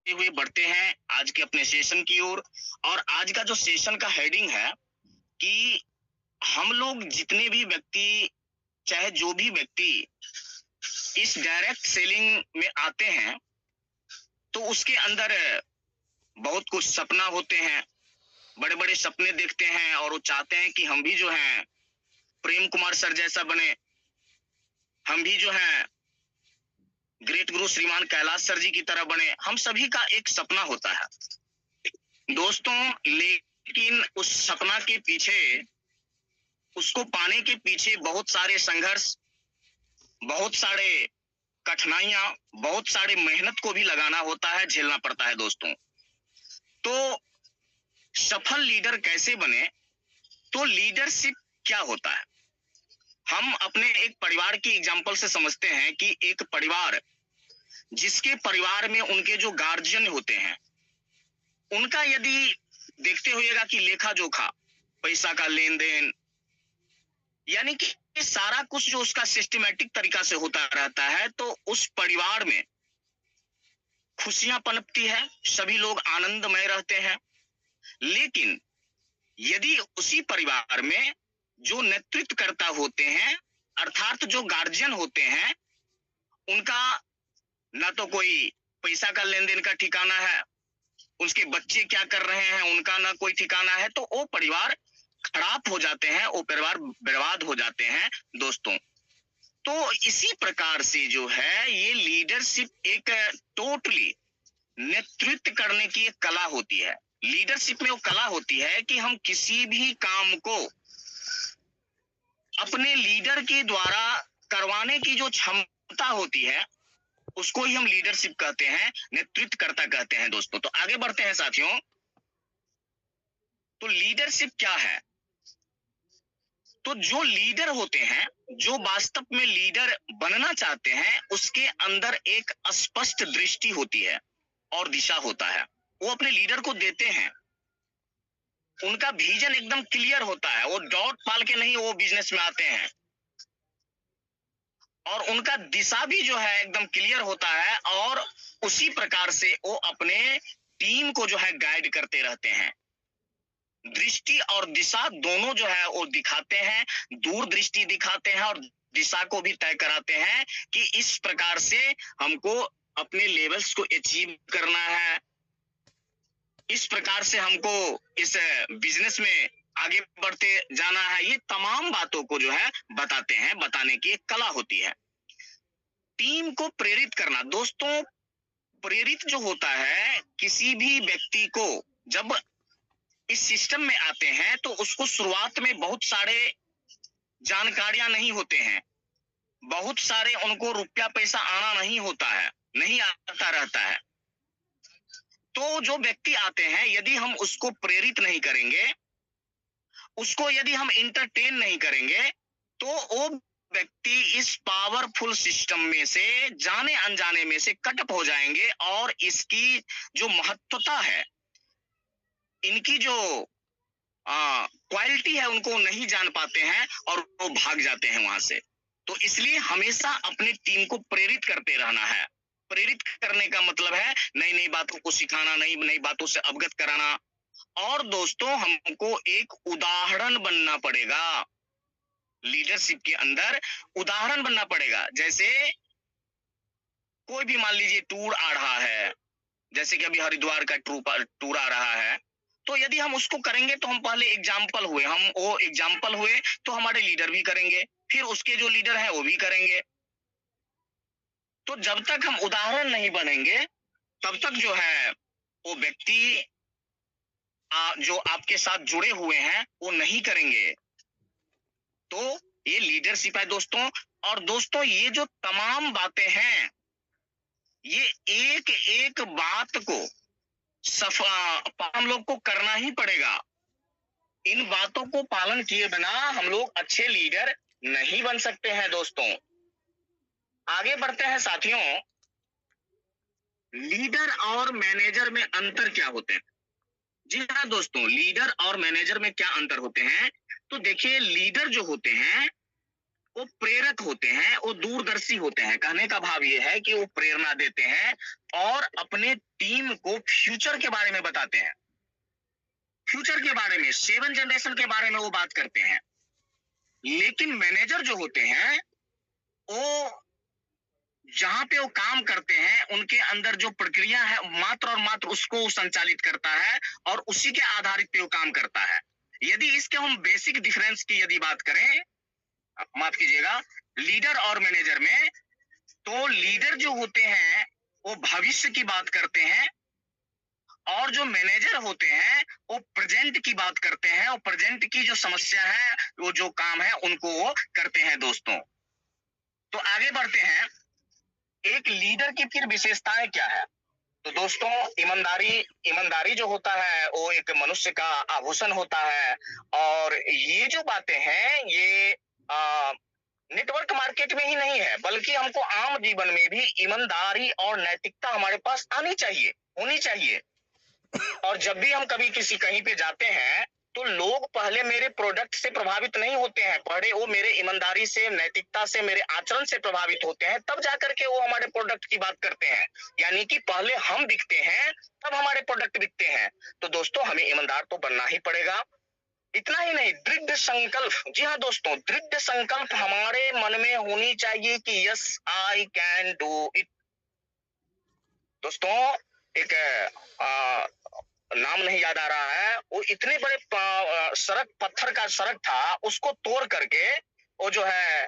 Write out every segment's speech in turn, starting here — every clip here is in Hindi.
हुए बढ़ते हैं आज के अपने सेशन की ओर। और आज का जो सेशन का हेडिंग है कि हम लोग जितने भी व्यक्ति, चाहे जो भी व्यक्ति इस डायरेक्ट सेलिंग में आते हैं, तो उसके अंदर बहुत कुछ सपना होते हैं, बड़े बड़े सपने देखते हैं और वो चाहते हैं कि हम भी जो है प्रेम कुमार सर जैसा बने, हम भी जो है ग्रेट गुरु श्रीमान कैलाश सर जी की तरह बने। हम सभी का एक सपना होता है दोस्तों, लेकिन उस सपना के पीछे, उसको पाने के पीछे बहुत सारे संघर्ष, बहुत सारे कठिनाइयां, बहुत सारे मेहनत को भी लगाना होता है, झेलना पड़ता है दोस्तों। तो सफल लीडर कैसे बने, तो लीडरशिप क्या होता है, हम अपने एक परिवार की एग्जांपल से समझते हैं कि एक परिवार, जिसके परिवार में उनके जो गार्जियन होते हैं, उनका यदि देखते होइएगा कि लेखा जोखा, पैसा का लेन देन, यानी कि सारा कुछ जो उसका सिस्टमैटिक तरीका से होता रहता है, तो उस परिवार में खुशियां पनपती है, सभी लोग आनंदमय रहते हैं। लेकिन यदि उसी परिवार में जो नेतृत्वकर्ता होते हैं, अर्थात जो गार्जियन होते हैं, उनका ना तो कोई पैसा का लेन देन का ठिकाना है, उसके बच्चे क्या कर रहे हैं उनका ना कोई ठिकाना है, तो वो परिवार खराब हो जाते हैं, वो परिवार बर्बाद हो जाते हैं दोस्तों। तो इसी प्रकार से जो है ये लीडरशिप एक टोटली नेतृत्व करने की एक कला होती है। लीडरशिप में वो कला होती है कि हम किसी भी काम को अपने लीडर के द्वारा करवाने की जो क्षमता होती है, उसको ही हम लीडरशिप कहते हैं, नेतृत्वकर्ता कहते हैं दोस्तों। तो आगे बढ़ते हैं साथियों। तो लीडरशिप क्या है, तो जो लीडर होते हैं, जो वास्तव में लीडर बनना चाहते हैं, उसके अंदर एक स्पष्ट दृष्टि होती है और दिशा होता है, वो अपने लीडर को देते हैं। उनका विजन एकदम क्लियर होता है, वो डॉट पाल के नहीं वो बिजनेस में आते हैं, और उनका दिशा भी जो है एकदम क्लियर होता है, और उसी प्रकार से वो अपने टीम को जो है गाइड करते रहते हैं। दृष्टि और दिशा दोनों जो है वो दिखाते हैं, दूरदृष्टि दिखाते हैं और दिशा को भी तय कराते हैं कि इस प्रकार से हमको अपने लेवल्स को अचीव करना है, इस प्रकार से हमको इस बिजनेस में आगे बढ़ते जाना है। ये तमाम बातों को जो है बताते हैं, बताने की एक कला होती है। टीम को प्रेरित करना दोस्तों, प्रेरित जो होता है किसी भी व्यक्ति को, जब इस सिस्टम में आते हैं तो उसको शुरुआत में बहुत सारे जानकारियां नहीं होते हैं, बहुत सारे उनको रुपया पैसा आना नहीं होता है, नहीं आता रहता है। तो जो व्यक्ति आते हैं, यदि हम उसको प्रेरित नहीं करेंगे, उसको यदि हम इंटरटेन नहीं करेंगे, तो वो व्यक्ति इस पावरफुल सिस्टम में से जाने अनजाने में से कटअप हो जाएंगे, और इसकी जो महत्वता है, इनकी जो क्वालिटी है, उनको नहीं जान पाते हैं और वो भाग जाते हैं वहां से। तो इसलिए हमेशा अपनी टीम को प्रेरित करते रहना है। प्रेरित करने का मतलब है नई नई बातों को सिखाना, नई नई बातों से अवगत कराना। और दोस्तों हमको एक उदाहरण बनना पड़ेगा, लीडरशिप के अंदर उदाहरण बनना पड़ेगा। जैसे कोई भी मान लीजिए टूर आ रहा है, जैसे कि अभी हरिद्वार का टूर आ रहा है, तो यदि हम उसको करेंगे तो हम पहले एग्जाम्पल हुए, हम वो एग्जाम्पल हुए तो हमारे लीडर भी करेंगे, फिर उसके जो लीडर है वो भी करेंगे। तो जब तक हम उदाहरण नहीं बनेंगे, तब तक जो है वो व्यक्ति जो आपके साथ जुड़े हुए हैं वो नहीं करेंगे। तो ये लीडरशिप है दोस्तों। और दोस्तों ये जो तमाम बातें हैं, ये एक एक बात को हम लोग को करना ही पड़ेगा। इन बातों को पालन किए बिना हम लोग अच्छे लीडर नहीं बन सकते हैं दोस्तों। आगे बढ़ते हैं साथियों। लीडर और मैनेजर में अंतर क्या होते हैं? जी हाँ दोस्तों, लीडर और मैनेजर में क्या अंतर होते हैं? तो देखिए, लीडर जो होते हैं वो प्रेरक होते हैं, वो दूरदर्शी होते हैं। कहने का भाव ये है कि वो प्रेरणा देते हैं और अपने टीम को फ्यूचर के बारे में बताते हैं। फ्यूचर के बारे में, 7 जनरेशन के बारे में वो बात करते हैं। लेकिन मैनेजर जो होते हैं, वो जहाँ पे वो काम करते हैं, उनके अंदर जो प्रक्रिया है मात्र और मात्र उसको संचालित करता है और उसी के आधारित पे वो काम करता है। यदि इसके हम बेसिक डिफरेंस की यदि बात करें, माफ कीजिएगा, लीडर और मैनेजर में, तो लीडर जो होते हैं वो भविष्य की बात करते हैं और जो मैनेजर होते हैं वो प्रेजेंट की बात करते हैं और प्रेजेंट की जो समस्या है, वो जो काम है, उनको वो करते हैं दोस्तों। तो आगे बढ़ते हैं, एक लीडर की फिर विशेषताएं क्या है? तो दोस्तों, ईमानदारी जो होता है वो एक मनुष्य का आभूषण होता है। और ये जो बातें हैं, ये नेटवर्क मार्केट में ही नहीं है, बल्कि हमको आम जीवन में भी ईमानदारी और नैतिकता हमारे पास आनी चाहिए, होनी चाहिए। और जब भी हम कभी किसी कहीं पे जाते हैं, तो लोग पहले मेरे प्रोडक्ट से प्रभावित नहीं होते हैं, पहले वो मेरे ईमानदारी से, नैतिकता से, मेरे आचरण से प्रभावित होते हैं, तब जाकर के वो हमारे प्रोडक्ट की बात करते हैं। यानी कि पहले हम बिकते हैं, तब हमारे प्रोडक्ट बिकते हैं। तो दोस्तों, हमें ईमानदार तो बनना ही पड़ेगा। इतना ही नहीं, दृढ़ संकल्प, जी हाँ दोस्तों, दृढ़ संकल्प हमारे मन में होनी चाहिए कि yes I can do it. दोस्तों, एक नाम नहीं याद आ रहा है, वो इतने बड़े सड़क, पत्थर का सड़क था, उसको तोड़ करके वो जो है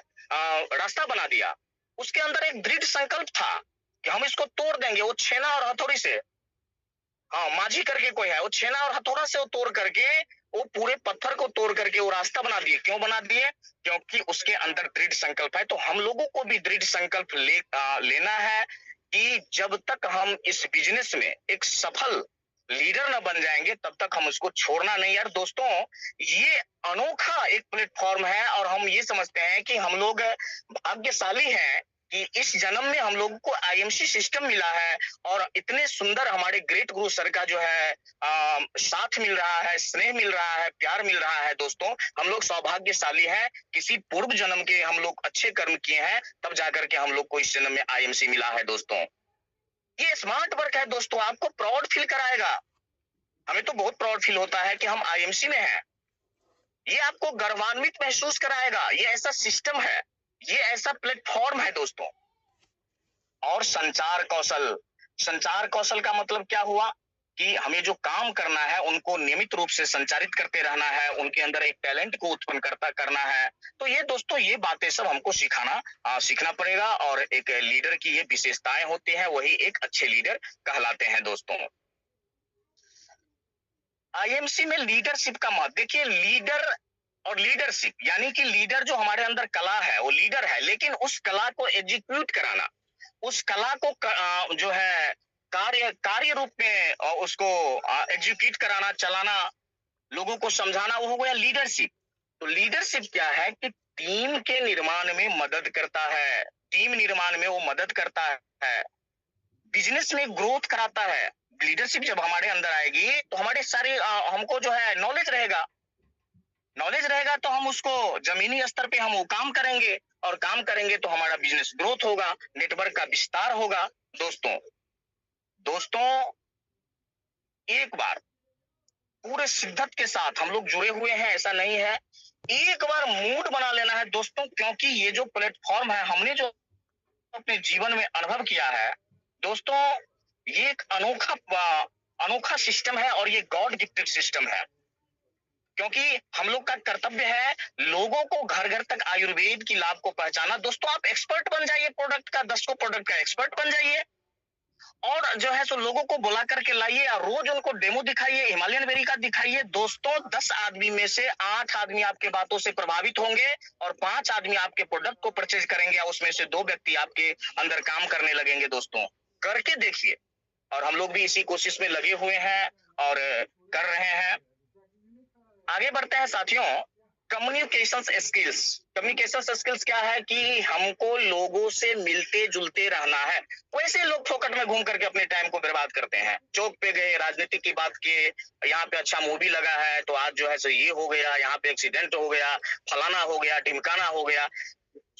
रास्ता बना दिया। उसके अंदर एक दृढ़ संकल्प था कि हम इसको तोड़ देंगे। वो छेना और हथौड़ी से, हाँ, माझी करके कोई है, वो छेना और हथौड़ा से वो तोड़ करके, वो पूरे पत्थर को तोड़ करके वो रास्ता बना दिए। क्यों बना दिए? क्योंकि उसके अंदर दृढ़ संकल्प है। तो हम लोगों को भी दृढ़ संकल्प लेना है कि जब तक हम इस बिजनेस में एक सफल लीडर न बन जाएंगे, तब तक हम उसको छोड़ना नहीं। यार दोस्तों, ये अनोखा एक प्लेटफॉर्म है और हम ये समझते हैं कि हम लोग भाग्यशाली हैं कि इस जन्म में हम लोगों को आईएमसी सिस्टम मिला है और इतने सुंदर हमारे ग्रेट गुरु सर का जो है साथ मिल रहा है, स्नेह मिल रहा है, प्यार मिल रहा है। दोस्तों, हम लोग सौभाग्यशाली हैं, किसी पूर्व जन्म के हम लोग अच्छे कर्म किए हैं, तब जाकर के हम लोग को इस जन्म में आईएमसी मिला है। दोस्तों, ये स्मार्ट वर्क है दोस्तों, आपको प्राउड फील कराएगा। हमें तो बहुत प्राउड फील होता है कि हम आईएमसी में हैं। ये आपको गर्वान्वित महसूस कराएगा। ये ऐसा सिस्टम है, ये ऐसा प्लेटफॉर्म है दोस्तों। और संचार कौशल, संचार कौशल का मतलब क्या हुआ कि हमें जो काम करना है उनको नियमित रूप से संचारित करते रहना है, उनके अंदर एक टैलेंट को उत्पन्न करना है। तो ये दोस्तों, ये बातें सब हमको सीखना पड़ेगा और एक लीडर की ये विशेषताएं होती हैं, वही एक अच्छे लीडर कहलाते हैं। दोस्तों, आईएमसी में लीडरशिप का महत्व देखिए। लीडर और लीडरशिप, यानी कि लीडर जो हमारे अंदर कला है, वो लीडर है, लेकिन उस कला को एग्जीक्यूट कराना, उस कला को जो है कार्य रूप में उसको एग्जीक्यूट कराना, चलाना, लोगों को समझाना, वो हो गया लीडरशिप। तो लीडरशिप क्या है कि टीम के निर्माण में मदद करता है, टीम निर्माण में वो मदद करता है, बिजनेस में ग्रोथ कराता है। लीडरशिप जब हमारे अंदर आएगी तो हमारे सारे हमको जो है नॉलेज रहेगा, नॉलेज रहेगा तो हम उसको जमीनी स्तर पे हम वो काम करेंगे और काम करेंगे तो हमारा बिजनेस ग्रोथ होगा, नेटवर्क का विस्तार होगा। दोस्तों, एक बार पूरे शिद्दत के साथ हम लोग जुड़े हुए हैं, ऐसा नहीं है। एक बार मूड बना लेना है दोस्तों, क्योंकि ये जो प्लेटफॉर्म है, हमने जो अपने जीवन में अनुभव किया है दोस्तों, ये एक अनोखा सिस्टम है और ये गॉड गिफ्टेड सिस्टम है। क्योंकि हम लोग का कर्तव्य है लोगों को घर घर तक आयुर्वेद की लाभ को पहचाना। दोस्तों, आप एक्सपर्ट बन जाइए प्रोडक्ट का, 10 को प्रोडक्ट का एक्सपर्ट बन जाइए और जो है सो लोगों को बुला करके लाइए और रोज उनको डेमो दिखाइए, हिमालयन बेरी का दिखाइए। दोस्तों, 10 आदमी में से 8 आदमी आपके बातों से प्रभावित होंगे और 5 आदमी आपके प्रोडक्ट को परचेज करेंगे और उसमें से 2 व्यक्ति आपके अंदर काम करने लगेंगे। दोस्तों, करके देखिए। और हम लोग भी इसी कोशिश में लगे हुए हैं और कर रहे हैं। आगे बढ़ते हैं साथियों। कम्युनिकेशन स्किल्स, कम्युनिकेशन स्किल्स क्या है कि हमको लोगों से मिलते जुलते रहना है। वैसे लोग फोकट में घूम करके अपने टाइम को बर्बाद करते हैं, चौक पे गए, राजनीति की बात किए, यहाँ पे अच्छा मूवी लगा है तो आज जो है सो ये हो गया, यहाँ पे एक्सीडेंट हो गया, फलाना हो गया, ढिमकाना हो गया।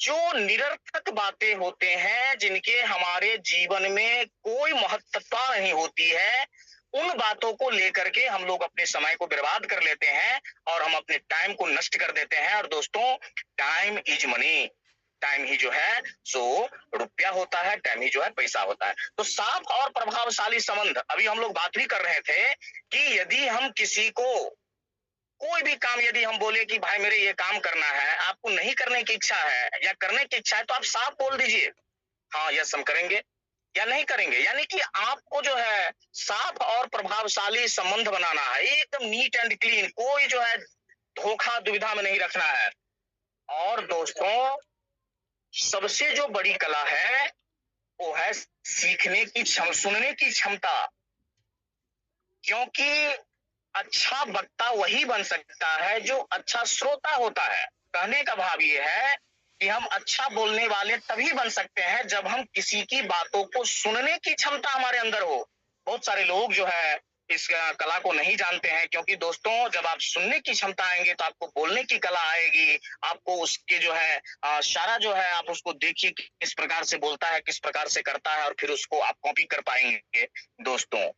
जो निरर्थक बातें होते हैं, जिनके हमारे जीवन में कोई महत्वता नहीं होती है, उन बातों को लेकर के हम लोग अपने समय को बर्बाद कर लेते हैं और हम अपने टाइम को नष्ट कर देते हैं। और दोस्तों, टाइम इज मनी, टाइम ही जो है सो रुपया होता है, टाइम ही जो है पैसा होता है। तो साफ और प्रभावशाली संबंध, अभी हम लोग बात भी कर रहे थे कि यदि हम किसी को कोई भी काम, यदि हम बोले कि भाई मेरे ये काम करना है, आपको नहीं करने की इच्छा है या करने की इच्छा है, तो आप साफ बोल दीजिए, हाँ यस हम करेंगे या नहीं करेंगे। यानी कि आपको जो है साफ और प्रभावशाली संबंध बनाना है, एकदम नीट एंड क्लीन, कोई जो है धोखा दुविधा में नहीं रखना है। और दोस्तों, सबसे जो बड़ी कला है वो है सीखने की सुनने की क्षमता। क्योंकि अच्छा वक्ता वही बन सकता है जो अच्छा श्रोता होता है। कहने का भाव ये है कि हम अच्छा बोलने वाले तभी बन सकते हैं जब हम किसी की बातों को सुनने की क्षमता हमारे अंदर हो। बहुत सारे लोग जो है इस कला को नहीं जानते हैं, क्योंकि दोस्तों जब आप सुनने की क्षमता आएंगे तो आपको बोलने की कला आएगी। आपको उसके जो है सारा जो है आप उसको देखिए किस प्रकार से बोलता है, किस प्रकार से करता है, और फिर उसको आप कॉपी कर पाएंगे। दोस्तों,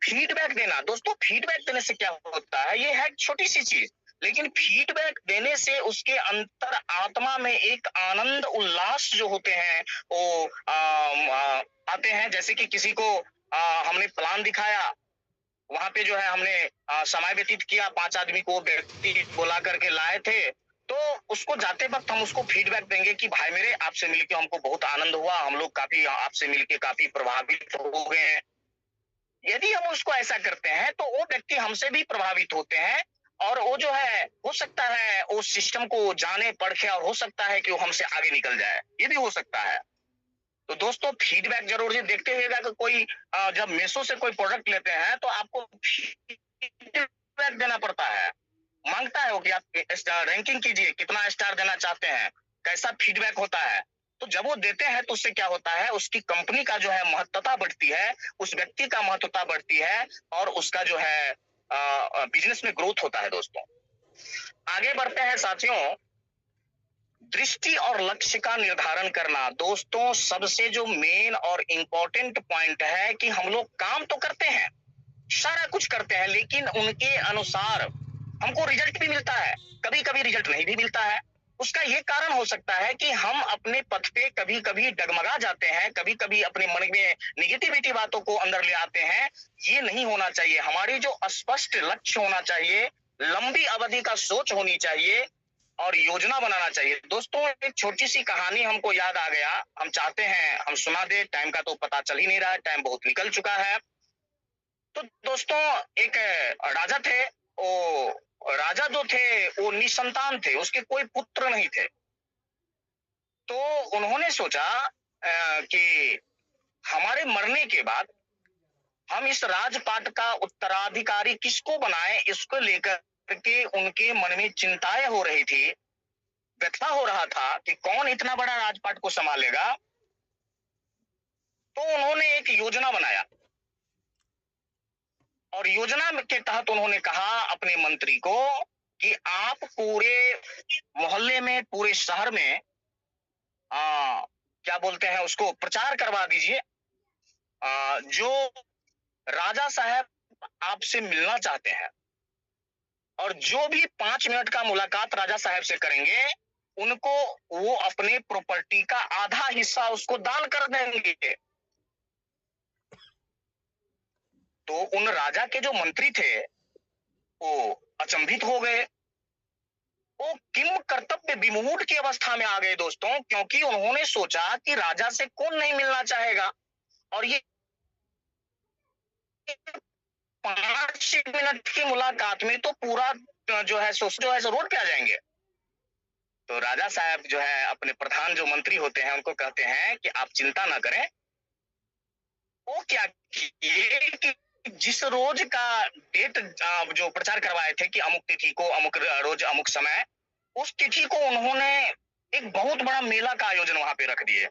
फीडबैक देना, दोस्तों फीडबैक देने से क्या होता है, ये है छोटी सी चीज, लेकिन फीडबैक देने से उसके अंतर आत्मा में एक आनंद उल्लास जो होते हैं वो आते हैं। जैसे कि किसी को हमने प्लान दिखाया, वहां पे जो है हमने समय व्यतीत किया, 5 आदमी को व्यक्ति बुला करके लाए थे, तो उसको जाते वक्त हम उसको फीडबैक देंगे कि भाई मेरे आपसे मिलके हमको बहुत आनंद हुआ, हम लोग काफी आपसे मिलके काफी प्रभावित हो गए हैं। यदि हम उसको ऐसा करते हैं तो वो व्यक्ति हमसे भी प्रभावित होते हैं, और वो जो है हो सकता है उस सिस्टम को जाने परखे, और हो सकता है कि वो हमसे आगे निकल जाए, ये भी हो सकता है। तो दोस्तों, फीडबैक जरूर देखते हुएगा कि कोई जब मीशो से कोई प्रोडक्ट लेते हैं तो आपको फीडबैक देना पड़ता है, मांगता है वो कि आप स्टार रैंकिंग कीजिए, कितना स्टार देना चाहते हैं, कैसा फीडबैक होता है। तो जब वो देते हैं तो उससे क्या होता है, उसकी कंपनी का जो है महत्वता बढ़ती है, उस व्यक्ति का महत्वता बढ़ती है, और उसका जो है बिजनेस में ग्रोथ होता है। दोस्तों, आगे बढ़ते हैं साथियों। दृष्टि और लक्ष्य का निर्धारण करना, दोस्तों सबसे जो मेन और इम्पोर्टेंट पॉइंट है कि हम लोग काम तो करते हैं, सारा कुछ करते हैं, लेकिन उनके अनुसार हमको रिजल्ट भी मिलता है, कभी कभी रिजल्ट नहीं भी मिलता है। उसका ये कारण हो सकता है कि हम अपने पथ पे कभी कभी डगमगा जाते हैं, कभी कभी अपने मन में निगेटिविटी बातों को अंदर ले आते हैं। ये नहीं होना चाहिए। हमारी जो स्पष्ट लक्ष्य होना चाहिए, लंबी अवधि का सोच होनी चाहिए, और योजना बनाना चाहिए। दोस्तों, एक छोटी सी कहानी हमको याद आ गया, हम चाहते हैं हम सुना दे, टाइम का तो पता चल ही नहीं रहा है, टाइम बहुत निकल चुका है। तो दोस्तों, एक राजा थे, वो राजा जो थे वो निसंतान थे, उसके कोई पुत्र नहीं थे। तो उन्होंने सोचा कि हमारे मरने के बाद हम इस राजपाट का उत्तराधिकारी किसको बनाएं, इसको लेकर के उनके मन में चिंताएं हो रही थी, व्यथा हो रहा था कि कौन इतना बड़ा राजपाट को संभालेगा। तो उन्होंने एक योजना बनाया, और योजना के तहत उन्होंने कहा अपने मंत्री को कि आप पूरे मोहल्ले में, पूरे शहर में क्या बोलते हैं उसको, प्रचार करवा दीजिए। जो राजा साहब आपसे मिलना चाहते हैं, और जो भी 5 मिनट का मुलाकात राजा साहब से करेंगे, उनको वो अपने प्रॉपर्टी का आधा हिस्सा उसको दान कर देंगे। तो उन राजा के जो मंत्री थे वो अचंभित हो गए, वो किम कर्तव्य विमूढ़ की अवस्था में आ गए दोस्तों, क्योंकि उन्होंने सोचा कि राजा से कौन नहीं मिलना चाहेगा, और ये 5 मिनट की मुलाकात में तो पूरा जो है रोड पे आ जाएंगे। तो राजा साहब जो है अपने प्रधान जो मंत्री होते हैं उनको कहते हैं कि आप चिंता ना करें। वो क्या किए कि जिस रोज का डेट जो प्रचार करवाए थे कि अमुक तिथि को, अमुक रोज, अमुक समय, उस तिथि को उन्होंने एक बहुत बड़ा मेला का आयोजन वहां पे रख दिए।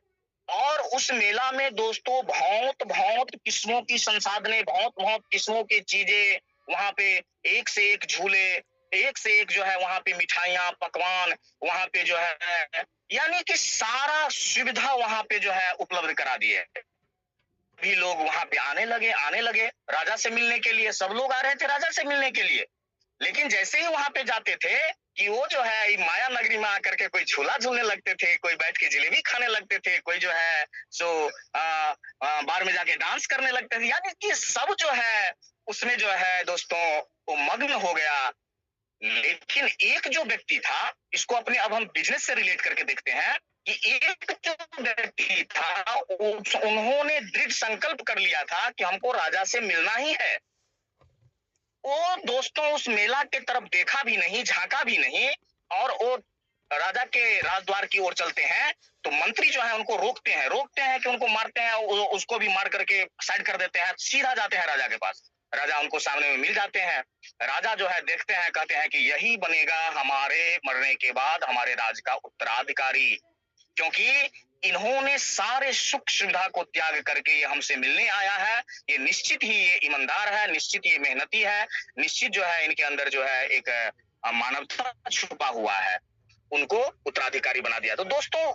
और उस मेला में दोस्तों बहुत बहुत किस्मों की संसाधने, बहुत बहुत किस्मों की चीजें वहां पे, एक से एक झूले, एक से एक जो है वहां पे मिठाइयां, पकवान, वहां पे जो है यानी कि सारा सुविधा वहां पे जो है उपलब्ध करा दिए। भी लोग वहां पे आने लगे राजा से मिलने के लिए। सब लोग आ रहे थे राजा से मिलने के लिए। लेकिन जैसे ही वहां पे जाते थे कि वो जो है माया नगरी में आकर के कोई झूला झूलने लगते थे, कोई बैठ के जलेबी खाने लगते थे, कोई जो है सो बार में जाके डांस करने लगते थे। यानी कि सब जो है उसमें जो है दोस्तों वो मग्न हो गया। लेकिन एक जो व्यक्ति था, इसको अपने अब हम बिजनेस से रिलेट करके देखते हैं कि एक जो व्यक्ति था उन्होंने दृढ़ संकल्प कर लिया था कि हमको राजा से मिलना ही है। वो दोस्तों उस मेला के तरफ देखा भी नहीं, झांका भी नहीं, और वो राजा के राजद्वार की ओर चलते हैं तो मंत्री जो है उनको रोकते हैं कि उनको मारते हैं, उसको भी मार करके साइड कर देते हैं। सीधा जाते हैं राजा के पास। राजा उनको सामने में मिल जाते हैं। राजा जो है देखते हैं, कहते हैं कि यही बनेगा हमारे मरने के बाद हमारे राज का उत्तराधिकारी, क्योंकि इन्होंने सारे सुख सुविधा को त्याग करके ये हमसे मिलने आया है। ये निश्चित ही ये ईमानदार है, निश्चित ये मेहनती है, निश्चित जो है इनके अंदर जो है एक मानवता छुपा हुआ है। उनको उत्तराधिकारी बना दिया। तो दोस्तों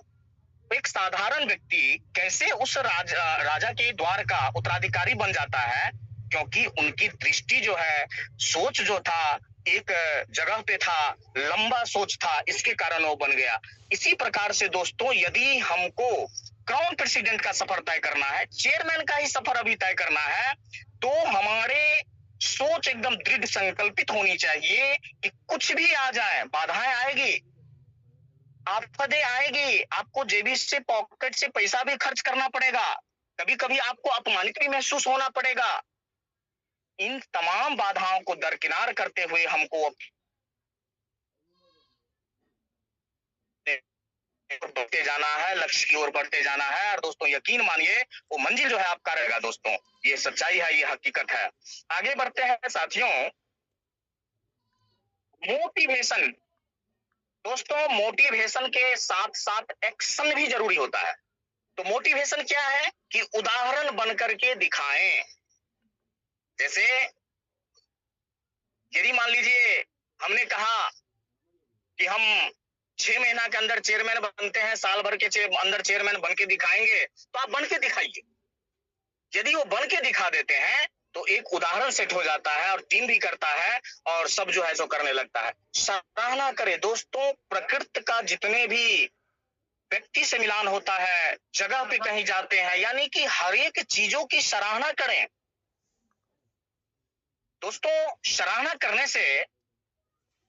एक साधारण व्यक्ति कैसे उस राजा के द्वार का उत्तराधिकारी बन जाता है, क्योंकि उनकी दृष्टि जो है, सोच जो था एक जगह पे था, लंबा सोच था, इसके कारण वो बन गया। इसी प्रकार से दोस्तों यदि हमको क्राउन प्रेसिडेंट का सफर तय करना है, चेयरमैन का ही सफर अभी तय करना है, तो हमारे सोच एकदम दृढ़ संकल्पित होनी चाहिए कि कुछ भी आ जाए, बाधाएं आएगी, आफतें आएगी, आपको जेबी से पॉकेट से पैसा भी खर्च करना पड़ेगा, कभी कभी आपको अपमानित भी महसूस होना पड़ेगा। इन तमाम बाधाओं को दरकिनार करते हुए हमको बढ़ते जाना है, लक्ष्य की ओर बढ़ते जाना है। और दोस्तों यकीन मानिए वो मंजिल जो है आपका रहेगा। दोस्तों ये सच्चाई है, ये हकीकत है। आगे बढ़ते हैं साथियों। मोटिवेशन, दोस्तों मोटिवेशन के साथ साथ एक्शन भी जरूरी होता है। तो मोटिवेशन क्या है कि उदाहरण बनकर के दिखाएं। जैसे यदि मान लीजिए हमने कहा कि हम 6 महीना के अंदर चेयरमैन बनते हैं, साल भर के अंदर चेयरमैन बन के दिखाएंगे, तो आप बन के दिखाइए। यदि वो बन के दिखा देते हैं तो एक उदाहरण सेट हो जाता है और टीम भी करता है और सब जो है सो करने लगता है। सराहना करें दोस्तों, प्रकृति का जितने भी व्यक्ति से मिलान होता है, जगह पे कहीं जाते हैं, यानी कि हर एक चीजों की सराहना करें। दोस्तों सराहना करने से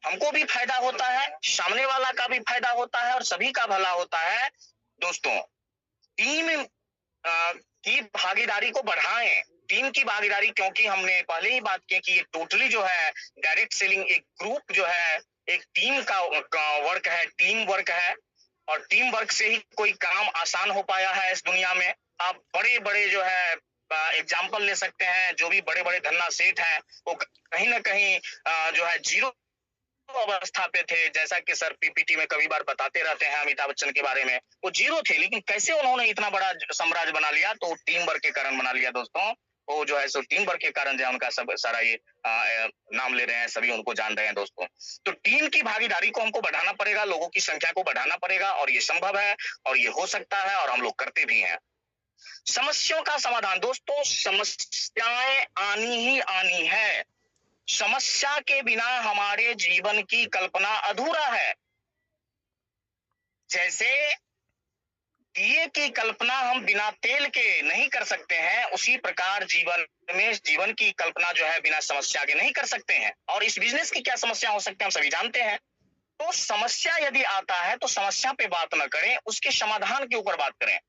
हमको भी फायदा होता है, सामने वाला का भी फायदा होता है और सभी का भला होता है। दोस्तों टीम की भागीदारी को बढ़ाएं, टीम की भागीदारी, क्योंकि हमने पहले ही बात की कि ये टोटली जो है डायरेक्ट सेलिंग एक ग्रुप जो है, एक टीम का वर्क है, टीम वर्क है, और टीम वर्क से ही कोई काम आसान हो पाया है इस दुनिया में। आप बड़े बड़े जो है एग्जाम्पल ले सकते हैं, जो भी बड़े बड़े धन्ना सेठ हैं वो कहीं ना कहीं जो है जीरो अवस्था पे थे। जैसा कि सर पीपीटी में कभी बार बताते रहते हैं अमिताभ बच्चन के बारे में, वो जीरो थे, लेकिन कैसे उन्होंने इतना बड़ा साम्राज्य बना लिया, तो टीम वर्क के कारण बना लिया। दोस्तों वो जो है सो टीम वर्क के कारण जो है उनका सब सारा ये नाम ले रहे हैं, सभी उनको जान रहे हैं। दोस्तों तो टीम की भागीदारी को हमको बढ़ाना पड़ेगा, लोगों की संख्या को बढ़ाना पड़ेगा, और ये संभव है और ये हो सकता है और हम लोग करते भी हैं। समस्याओं का समाधान, दोस्तों समस्याएं आनी ही आनी है। समस्या के बिना हमारे जीवन की कल्पना अधूरा है। जैसे दिए की कल्पना हम बिना तेल के नहीं कर सकते हैं, उसी प्रकार जीवन की कल्पना जो है बिना समस्या के नहीं कर सकते हैं। और इस बिजनेस की क्या समस्या हो सकती है हम सभी जानते हैं। तो समस्या यदि आता है तो समस्या पे बात न करें, उसके समाधान के ऊपर बात करें।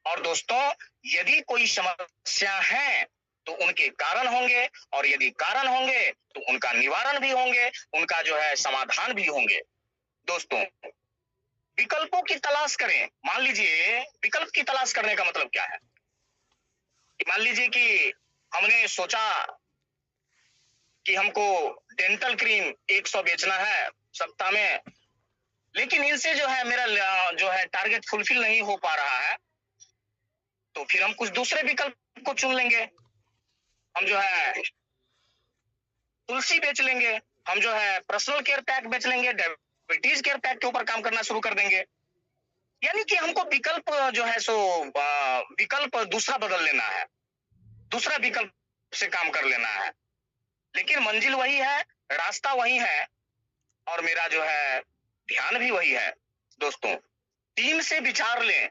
और दोस्तों यदि कोई समस्या है तो उनके कारण होंगे, और यदि कारण होंगे तो उनका निवारण भी होंगे, उनका जो है समाधान भी होंगे। दोस्तों विकल्पों की तलाश करें। मान लीजिए विकल्प की तलाश करने का मतलब क्या है। मान लीजिए कि हमने सोचा कि हमको डेंटल क्रीम 100 बेचना है सप्ताह में, लेकिन इनसे जो है मेरा जो है टारगेट फुलफिल नहीं हो पा रहा है, तो फिर हम कुछ दूसरे विकल्प को चुन लेंगे। हम जो है तुलसी बेच लेंगे, हम जो है पर्सनल केयर पैक बेच लेंगे, डायबिटीज केयर पैक के ऊपर काम करना शुरू कर देंगे। यानी कि हमको विकल्प जो है सो विकल्प दूसरा बदल लेना है, दूसरा विकल्प से काम कर लेना है, लेकिन मंजिल वही है, रास्ता वही है और मेरा जो है ध्यान भी वही है दोस्तों। टीम से विचार लें।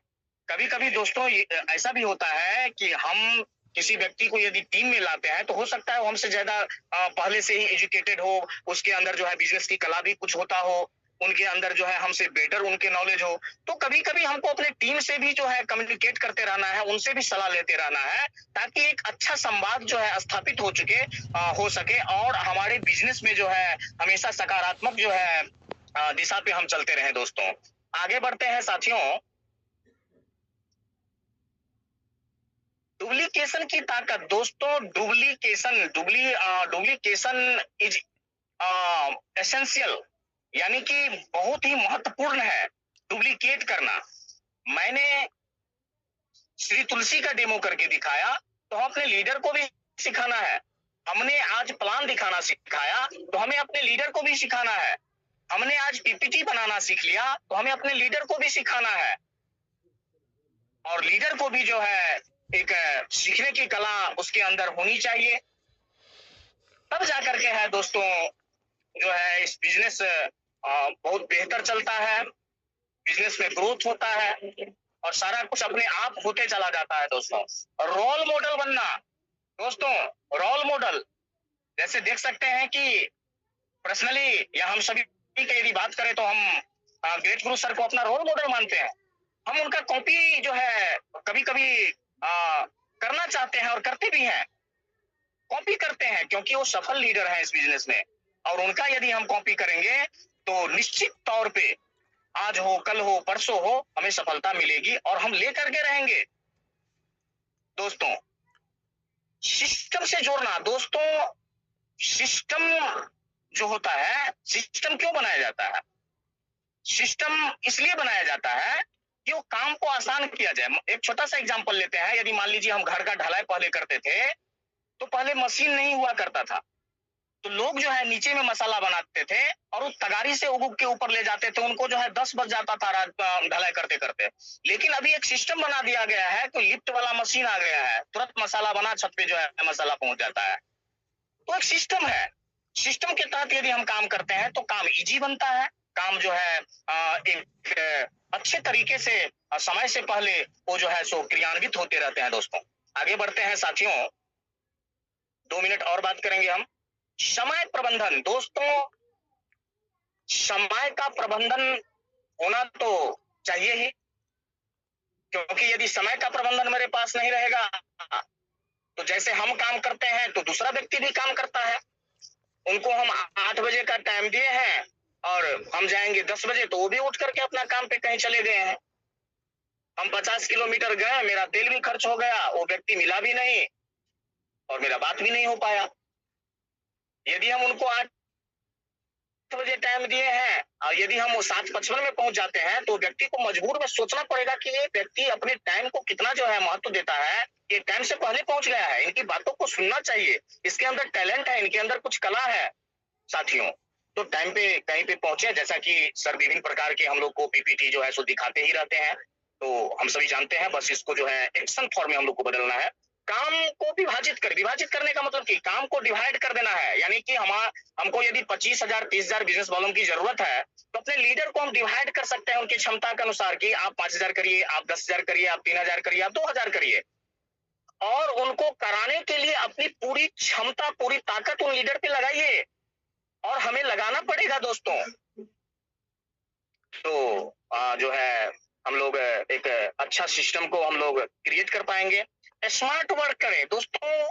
कभी-कभी दोस्तों ऐसा भी होता है कि हम किसी व्यक्ति को यदि टीम में लाते हैं तो हो सकता है वो हमसे ज़्यादा पहले से ही एजुकेटेड हो, उसके अंदर जो है बिज़नेस की कला भी कुछ होता हो, उनके अंदर जो है हमसे बेटर उनके नॉलेज हो। तो कभी-कभी हमको अपने टीम से भी जो है कम्युनिकेट करते रहना है, उनसे भी सलाह लेते रहना है, ताकि एक अच्छा संवाद जो है स्थापित हो सके और हमारे बिज़नेस में जो है हमेशा सकारात्मक जो है दिशा पे हम चलते रहें दोस्तों। आगे बढ़ते हैं साथियों। डुप्लीकेशन की ताकत दोस्तों, डुप्लीकेशन इज एसेंशियल, यानी कि बहुत ही महत्वपूर्ण है डुप्लीकेट करना। मैंने श्री तुलसी का डेमो करके दिखाया, तो हम अपने लीडर को भी सिखाना है। हमने आज प्लान दिखाना सिखाया, तो हमें अपने लीडर को भी सिखाना है। हमने आज पीपीटी बनाना सीख लिया, तो हमें अपने लीडर को भी सिखाना है। और लीडर को भी जो है एक सीखने की कला उसके अंदर होनी चाहिए, तब जाकर के है दोस्तों जो है इस बिजनेस बहुत बेहतर चलता है, बिजनेस में ग्रोथ होता है और सारा कुछ अपने आप होते चला जाता है दोस्तों। रोल मॉडल बनना दोस्तों, रोल मॉडल जैसे देख सकते हैं कि पर्सनली या हम सभी की यदि बात करें तो हम ग्रेट गुरु सर को अपना रोल मॉडल मानते हैं। हम उनका कॉपी जो है कभी कभी करना चाहते हैं और करते भी हैं, कॉपी करते हैं क्योंकि वो सफल लीडर है इस बिजनेस में, और उनका यदि हम कॉपी करेंगे तो निश्चित तौर पे आज हो कल हो परसों हो हमें सफलता मिलेगी और हम लेकर के रहेंगे दोस्तों। सिस्टम से जोड़ना दोस्तों, सिस्टम जो होता है, सिस्टम क्यों बनाया जाता है? सिस्टम इसलिए बनाया जाता है कि वो काम को आसान किया जाए। एक छोटा सा एग्जांपल लेते हैं, यदि मान लीजिए हम घर का ढलाई पहले करते थे तो पहले मशीन नहीं हुआ करता था, तो लोग जो है नीचे में मसाला बनाते थे और उस तगारी से उग के ऊपर ले जाते थे, उनको जो है 10 बज जाता था रात ढलाई करते करते। लेकिन अभी एक सिस्टम बना दिया गया है, तो लिफ्ट वाला मशीन आ गया है, तुरंत मसाला बना छत पे जो है मसाला पहुंच जाता है। तो एक सिस्टम है, सिस्टम के तहत यदि हम काम करते हैं तो काम इजी बनता है, काम जो है एक अच्छे तरीके से समय से पहले वो जो है सो क्रियान्वित होते रहते हैं दोस्तों। आगे बढ़ते हैं साथियों, 2 मिनट और बात करेंगे हम। समय प्रबंधन दोस्तों, समय का प्रबंधन होना तो चाहिए ही, क्योंकि यदि समय का प्रबंधन मेरे पास नहीं रहेगा तो जैसे हम काम करते हैं तो दूसरा व्यक्ति भी काम करता है। उनको हम 8 बजे का टाइम दिए हैं और हम जाएंगे 10 बजे, तो वो भी उठ करके अपना काम पे कहीं चले गए हैं। हम 50 किलोमीटर गए, मेरा तेल भी खर्च हो गया, वो व्यक्ति मिला भी नहीं और मेरा बात भी नहीं हो पाया। यदि हम उनको 8 बजे टाइम दिए हैं और यदि हम वो 7:55 में पहुंच जाते हैं तो व्यक्ति को मजबूर में सोचना पड़ेगा कि ये व्यक्ति अपने टाइम को कितना जो है महत्व देता है, ये टाइम से पहले पहुंच गया है, इनकी बातों को सुनना चाहिए, इसके अंदर टैलेंट है, इनके अंदर कुछ कला है साथियों। तो टाइम पे कहीं पे पहुंचे, जैसा कि सर विभिन्न प्रकार के हम लोग को पीपीटी जो है सो दिखाते ही रहते हैं, तो हम सभी जानते हैं, बस इसको जो है एक्शन फॉर्म में हम लोग को बदलना है। काम को विभाजित करने का मतलब कि काम को डिवाइड कर देना है, यानी कि हमको यदि 25,000 30,000 बिजनेस वालों की जरूरत है तो अपने लीडर को हम डिवाइड कर सकते हैं उनकी क्षमता के अनुसार कि आप 5,000 करिए, आप 10,000 करिए, आप 3,000 करिए, आप 2,000 करिए, और उनको कराने के लिए अपनी पूरी क्षमता पूरी ताकत उन लीडर पे लगाइए, और हमें लगाना पड़ेगा दोस्तों। तो जो है हम लोग एक अच्छा सिस्टम को हम लोग क्रिएट कर पाएंगे। स्मार्ट वर्क करें दोस्तों,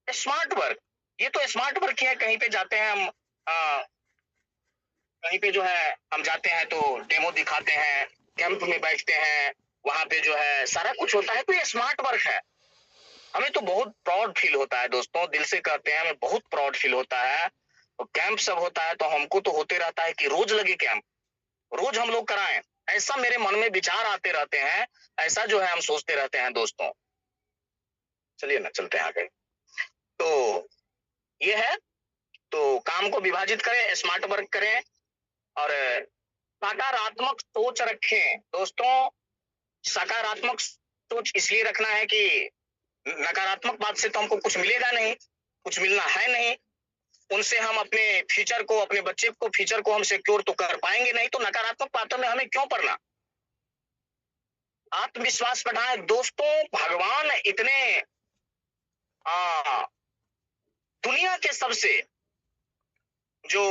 स्मार्ट वर्क, ये तो स्मार्ट वर्क ही है। कहीं पे जाते हैं हम, कहीं पे जो है हम जाते हैं तो डेमो दिखाते हैं, कैंप में बैठते हैं, वहां पे जो है सारा कुछ होता है, तो ये स्मार्ट वर्क है। हमें तो बहुत प्राउड फील होता है दोस्तों, दिल से कहते हैं, हमें बहुत प्राउड फील होता है। तो कैंप सब होता है तो हमको तो होते रहता है कि रोज लगे कैंप, रोज हम लोग कराएं, ऐसा मेरे मन में विचार आते रहते हैं, ऐसा जो है हम सोचते रहते हैं दोस्तों। चलिए ना, चलते हैं आगे। तो ये है, तो काम को विभाजित करें, स्मार्ट वर्क करें, और सकारात्मक सोच रखें दोस्तों। सकारात्मक सोच इसलिए रखना है कि नकारात्मक बात से तो हमको कुछ मिलेगा नहीं, कुछ मिलना है नहीं। उनसे हम अपने फ्यूचर को, अपने बच्चे को फ्यूचर को हम सिक्योर तो कर पाएंगे नहीं, तो नकारात्मक बातों में हमें क्यों पड़ना। आत्मविश्वास बढ़ाएं दोस्तों। भगवान इतने दुनिया के सबसे जो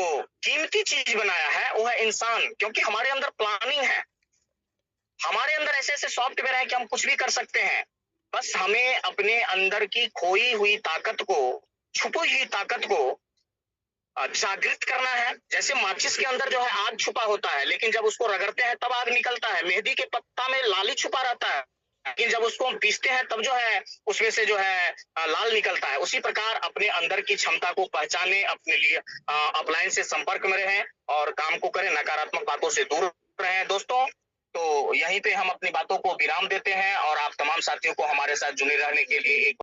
कीमती चीज बनाया है वो है इंसान, क्योंकि हमारे अंदर प्लानिंग है, हमारे अंदर ऐसे ऐसे सॉफ्टवेयर है कि हम कुछ भी कर सकते हैं। बस हमें अपने अंदर की खोई हुई ताकत को, छुपी हुई ताकत को जागृत करना है। जैसे माचिस के अंदर जो है आग छुपा होता है, लेकिन जब उसको रगड़ते हैं तब आग निकलता है। मेहंदी के पत्ता में लाली छुपा रहता है, लेकिन जब उसको हम पीसते हैं तब जो है उसमें से जो है लाल निकलता है। उसी प्रकार अपने अंदर की क्षमता को पहचाने, अपने लिए अपलाइन से संपर्क में रहें और काम को करें, नकारात्मक बातों से दूर रहें दोस्तों। तो यहीं पे हम अपनी बातों को विराम देते हैं और आप तमाम साथियों को हमारे साथ जुड़े रहने के लिए एक